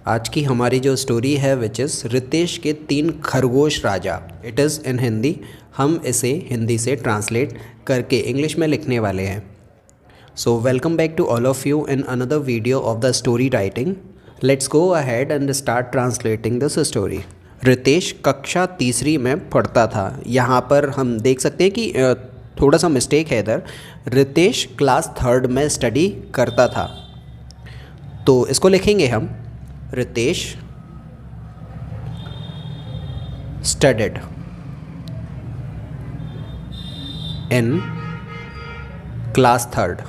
आज की हमारी जो स्टोरी है विच इज़ रितेश के 3 खरगोश राजा। It is in Hindi. हम इसे हिंदी से ट्रांसलेट करके इंग्लिश में लिखने वाले हैं। So welcome back to all of you in another video of the story writing. Let's go ahead and start translating this story. Ritesh कक्षा तीसरी में पढ़ता था। यहाँ पर हम देख सकते हैं कि थोड़ा सा मिस्टेक है इधर। रितेश क्लास थर्ड में स्टडी करता था, तो इसको लिखेंगे हम Ritesh studied in class third.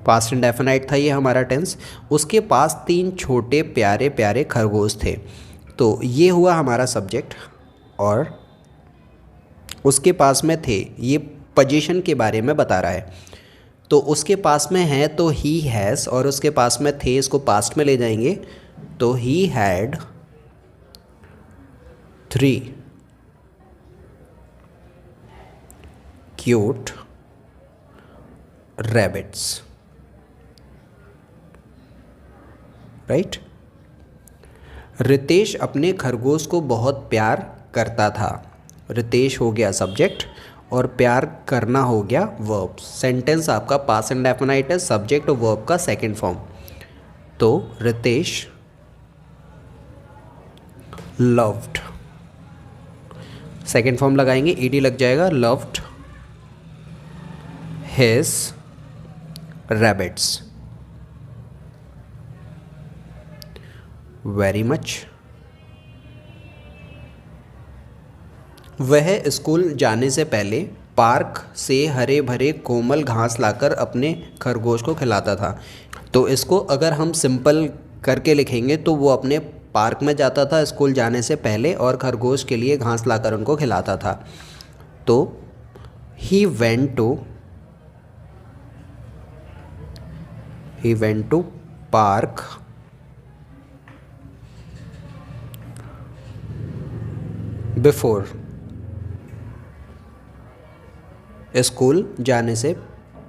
Past indefinite था ये हमारा टेंस। उसके पास 3 छोटे प्यारे प्यारे खरगोश थे। तो ये हुआ हमारा सब्जेक्ट और उसके पास में थे, ये पोजीशन के बारे में बता रहा है। तो उसके पास में है तो ही हैज़, और उसके पास में थे इसको पास्ट में ले जाएंगे तो he had 3 cute rabbits. Right. Ritesh अपने खरगोश को बहुत प्यार करता था। रितेश हो गया सब्जेक्ट और प्यार करना हो गया वर्ब। सेंटेंस आपका पास्ट इंडेफिनाइट है, सब्जेक्ट और वर्ब का सेकंड फॉर्म। तो रितेश लव्ड, सेकंड फॉर्म लगाएंगे, ईडी लग जाएगा, loved his rabbits very much. वह स्कूल जाने से पहले पार्क से हरे भरे कोमल घास लाकर अपने खरगोश को खिलाता था। तो इसको अगर हम सिंपल करके लिखेंगे तो वो अपने पार्क में जाता था स्कूल जाने से पहले और खरगोश के लिए घास लाकर उनको खिलाता था। तो he went to park before, school जाने से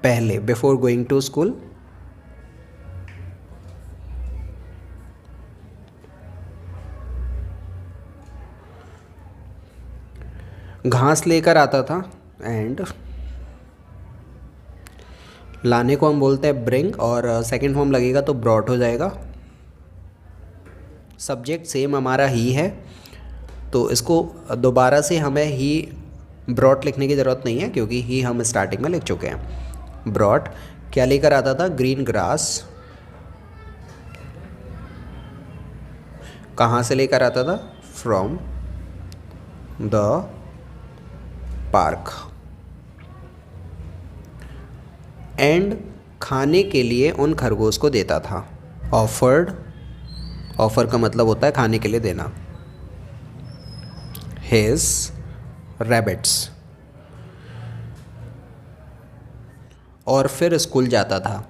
पहले, बिफोर गोइंग टू स्कूल। घास लेकर आता था एंड लाने को हम बोलते हैं ब्रिंग, और सेकंड फॉर्म लगेगा तो ब्रॉट हो जाएगा। सब्जेक्ट सेम हमारा ही है, तो इसको दोबारा से हमें ही ब्रॉट लिखने की ज़रूरत नहीं है क्योंकि ही हम स्टार्टिंग में लिख चुके हैं। ब्रॉट क्या लेकर आता था? Green grass. कहाँ से लेकर आता था? From the park. एंड खाने के लिए उन खरगोश को देता था। ऑफर्ड, ऑफर का मतलब होता है खाने के लिए देना। हिज रैबिट्स, और फिर स्कूल जाता था।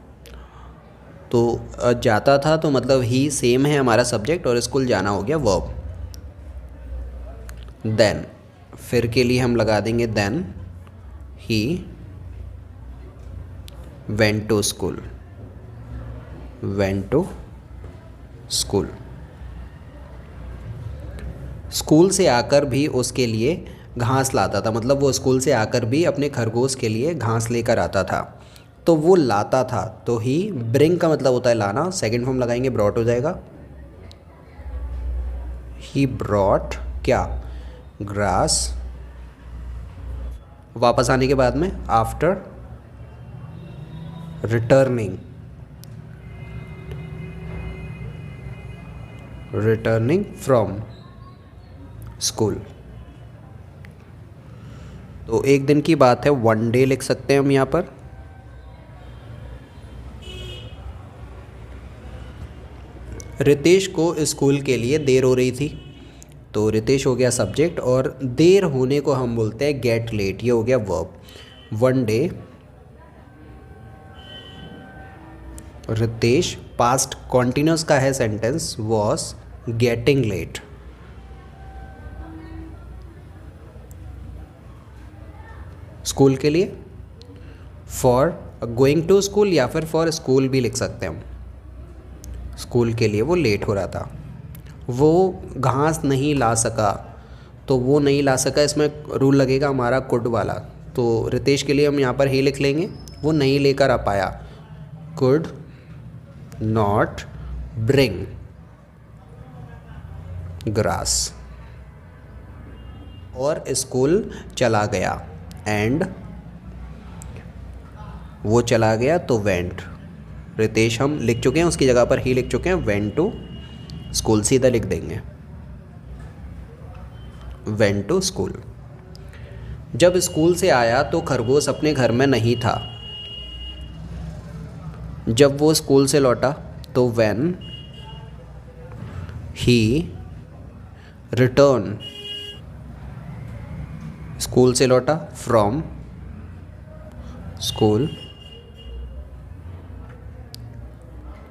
तो जाता था तो मतलब ही सेम है हमारा सब्जेक्ट और स्कूल जाना हो गया वर्ब। देन, फिर के लिए हम लगा देंगे then he went to school, went to school. School से आकर भी उसके लिए घास लाता था, मतलब वो स्कूल से आकर भी अपने खरगोश के लिए घास लेकर आता था। तो वो लाता था, तो ही ब्रिंग का मतलब होता है लाना, सेकंड फॉर्म लगाएंगे ब्रॉट हो जाएगा। ही ब्रॉट क्या? ग्रास। वापस आने के बाद में आफ्टर रिटर्निंग फ्रॉम स्कूल। तो एक दिन की बात है, वन डे लिख सकते हैं हम यहाँ पर। रितेश को स्कूल के लिए देर हो रही थी, तो रितेश हो गया सब्जेक्ट और देर होने को हम बोलते हैं गेट लेट, ये हो गया verb. One day Ritesh, past continuous का है sentence, was getting late. School के लिए फॉर गोइंग टू स्कूल या फिर फॉर स्कूल भी लिख सकते हैं हम। स्कूल के लिए वो लेट हो रहा था। वो घास नहीं ला सका, तो वो नहीं ला सका इसमें रूल लगेगा हमारा कुड वाला। तो रितेश के लिए हम यहाँ पर ही लिख लेंगे, वो नहीं लेकर आ पाया, कुड नॉट ब्रिंग ग्रास। और स्कूल चला गया, एंड वो चला गया तो वेंट। रितेश हम लिख चुके हैं, उसकी जगह पर ही लिख चुके हैं, वेंट टू स्कूल सीधा लिख देंगे, वेंट टू स्कूल। जब स्कूल से आया तो खरगोश अपने घर में नहीं था। जब वो स्कूल से लौटा तो व्हेन ही रिटर्न, स्कूल से लौटा, फ्रॉम स्कूल,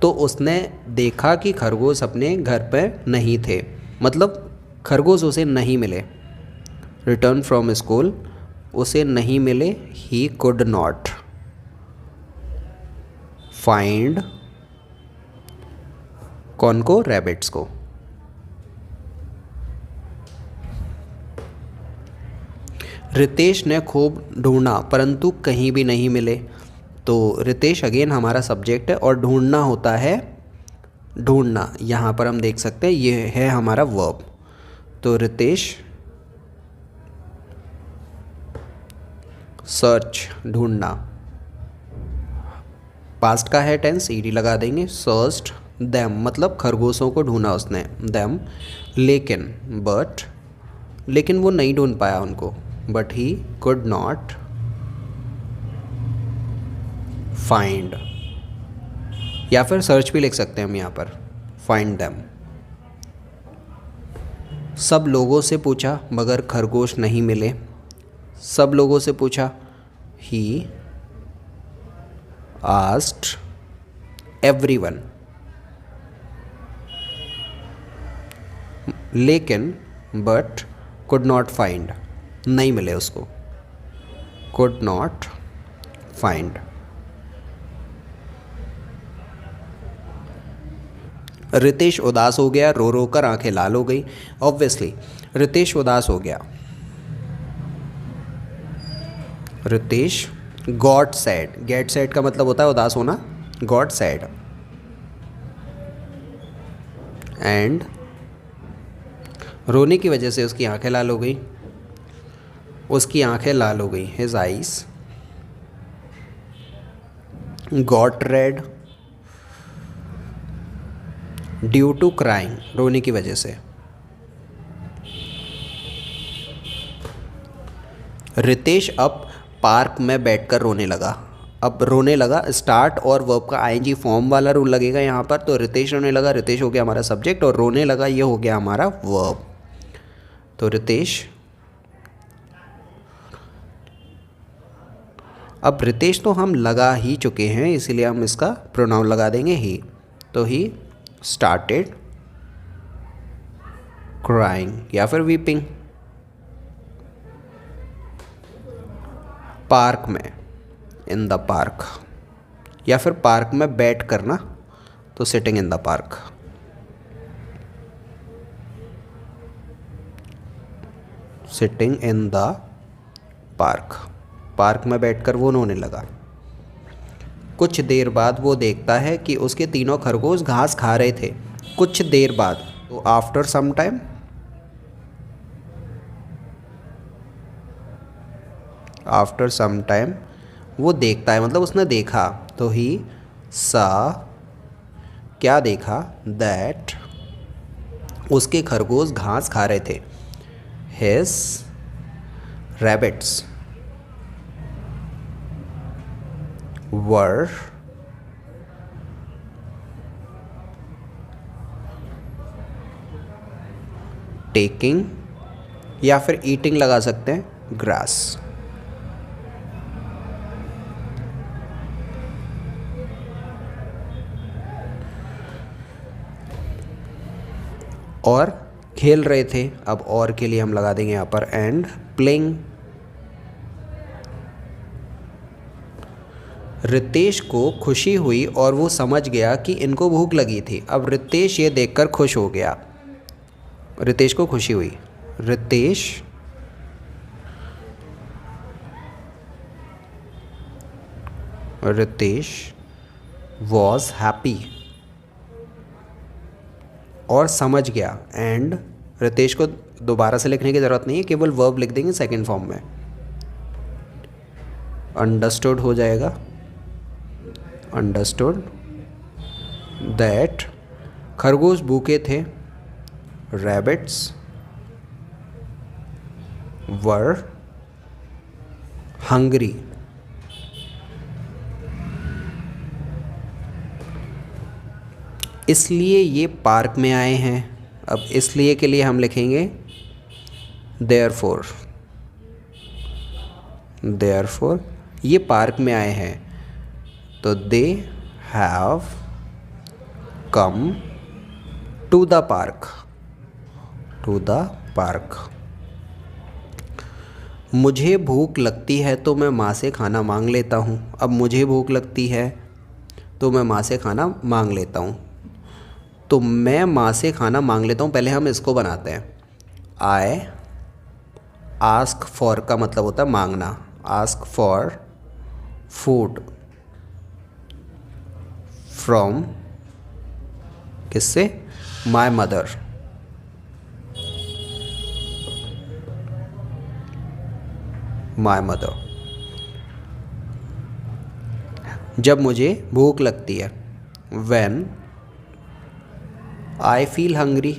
तो उसने देखा कि खरगोश अपने घर पर नहीं थे, मतलब खरगोश उसे नहीं मिले। रिटर्न फ्रॉम स्कूल, उसे नहीं मिले। ही कुड नॉट फाइंड, कौन को? रैबिट्स को। रितेश ने खूब ढूंढा परंतु कहीं भी नहीं मिले। तो रितेश अगेन हमारा सब्जेक्ट है और ढूंढना होता है ढूंढना। यहाँ पर हम देख सकते हैं ये है हमारा वर्ब। तो रितेश सर्च, ढूंढना, पास्ट का है टेंस, ईडी लगा देंगे। सर्च्ड देम, मतलब खरगोशों को ढूंढा उसने, देम। लेकिन बट, लेकिन वो नहीं ढूंढ पाया उनको, but he could not find, या फिर सर्च भी लिख सकते हैं हम यहाँ पर, फाइंड देम। सब लोगों से पूछा मगर खरगोश नहीं मिले। सब लोगों से पूछा, ही आस्क्ड एवरीवन। लेकिन बट कुड नॉट फाइंड, नहीं मिले उसको, कुड नॉट फाइंड। रितेश उदास हो गया, रो रो कर आंखें लाल हो गई। ऑब्वियसली रितेश उदास हो गया। Ritesh got sad, get sad का मतलब होता है उदास होना, गॉट सैड। एंड रोने की वजह से उसकी आंखें लाल हो गई, उसकी आंखें लाल हो गई। His eyes got red due to crying, रोने की वजह से। रितेश अब पार्क में बैठकर रोने लगा। अब रोने लगा, स्टार्ट और वर्ब का आईएनजी फॉर्म वाला रूल लगेगा यहाँ पर। तो रितेश रोने लगा, रितेश हो गया हमारा सब्जेक्ट, और रोने लगा ये हो गया हमारा वर्ब। तो रितेश, अब रितेश तो हम लगा ही चुके हैं, इसीलिए हम इसका प्रोनाउन लगा देंगे ही। तो ही स्टार्टेड क्राइंग या फिर वीपिंग। पार्क में, इन द पार्क, या फिर पार्क में बैठ करना, तो sitting in the park. Sitting in the park, park में बैठकर वो रोने लगा। कुछ देर बाद वो देखता है कि उसके तीनों खरगोश घास खा रहे थे। कुछ देर बाद, तो after some time, after some time वो देखता है, मतलब उसने देखा। तो ही सा, क्या देखा? दैट, उसके खरगोश घास खा रहे थे। हिज रैबिट्स वर टेकिंग, या फिर ईटिंग लगा सकते हैं, ग्रास। और खेल रहे थे, अब और के लिए हम लगा देंगे यहाँ पर एंड प्लेइंग रितेश को खुशी हुई और वो समझ गया कि इनको भूख लगी थी। अब रितेश ये देखकर खुश हो गया। रितेश को खुशी हुई। रितेश वॉज हैप्पी और समझ गया। एंड रितेश को दोबारा से लिखने की ज़रूरत नहीं है, केवल वर्ब लिख देंगे सेकंड फॉर्म में। अंडरस्टूड हो जाएगा। अंडरस्टूड दैट खरगोश भूखे थे। रैबिट्स वर हंग्री। इसलिए ये पार्क में आए हैं। अब इसलिए के लिए हम लिखेंगे देयरफॉर ये पार्क में आए हैं, तो they have come to the park. मुझे भूख लगती है तो मैं माँ से खाना मांग लेता हूँ। अब मुझे भूख लगती है तो मैं माँ से खाना मांग लेता हूँ, तो मैं माँ से खाना मांग लेता हूँ। पहले हम इसको बनाते हैं। आई आस्क फॉर का मतलब होता है मांगना। आस्क फॉर फूड फ्रॉम किससे? My mother. जब मुझे भूख लगती है, when I feel hungry।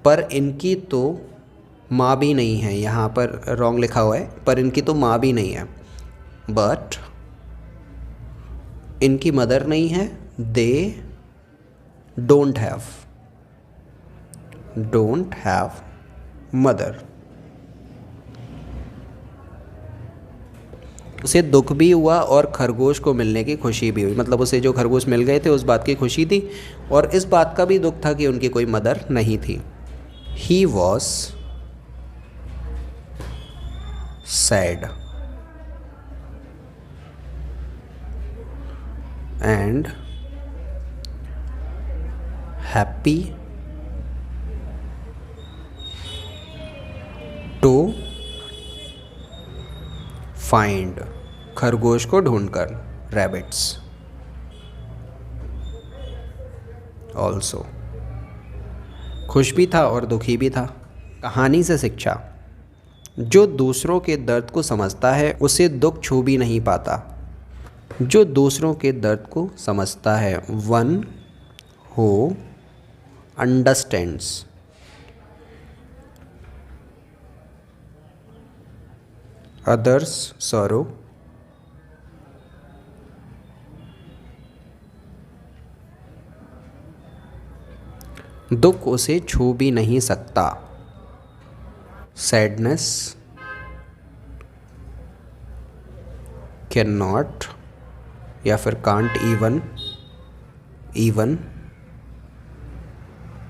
पर इनकी तो माँ भी नहीं है। यहाँ पर रॉन्ग लिखा हुआ है, पर इनकी तो माँ भी नहीं है। बट इनकी मदर नहीं है। They don't have mother. उसे दुख भी हुआ और खरगोश को मिलने की खुशी भी हुई। मतलब उसे जो खरगोश मिल गए थे उस बात की खुशी थी, और इस बात का भी दुख था कि उनकी कोई मदर नहीं थी। He was sad and happy to find खरगोश को ढूंढकर। Rabbits also. खुश भी था और दुखी भी था। कहानी से शिक्षा। जो दूसरों के दर्द को समझता है उसे दुख छू भी नहीं पाता। जो दूसरों के दर्द को समझता है, one who understands others sorrow दुख उसे छू भी नहीं सकता। सैडनेस कैन नॉट या फिर can't even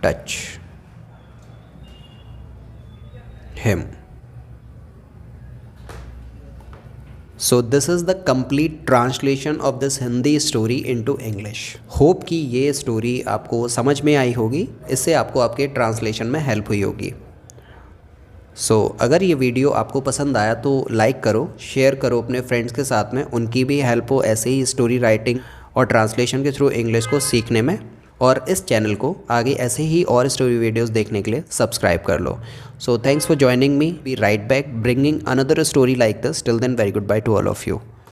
touch him. So this is the complete translation of this Hindi story into English. Hope कि ये स्टोरी आपको समझ में आई होगी, इससे आपको आपके ट्रांसलेशन में हेल्प हुई होगी। अगर ये वीडियो आपको पसंद आया तो लाइक करो, शेयर करो अपने फ्रेंड्स के साथ में, उनकी भी हेल्प हो ऐसे ही स्टोरी राइटिंग और ट्रांसलेशन के थ्रू इंग्लिश को सीखने में। और इस चैनल को आगे ऐसे ही और स्टोरी वीडियोस देखने के लिए सब्सक्राइब कर लो। So thanks for joining me. Be right back bringing another story like this. Till then, very goodbye to all of you.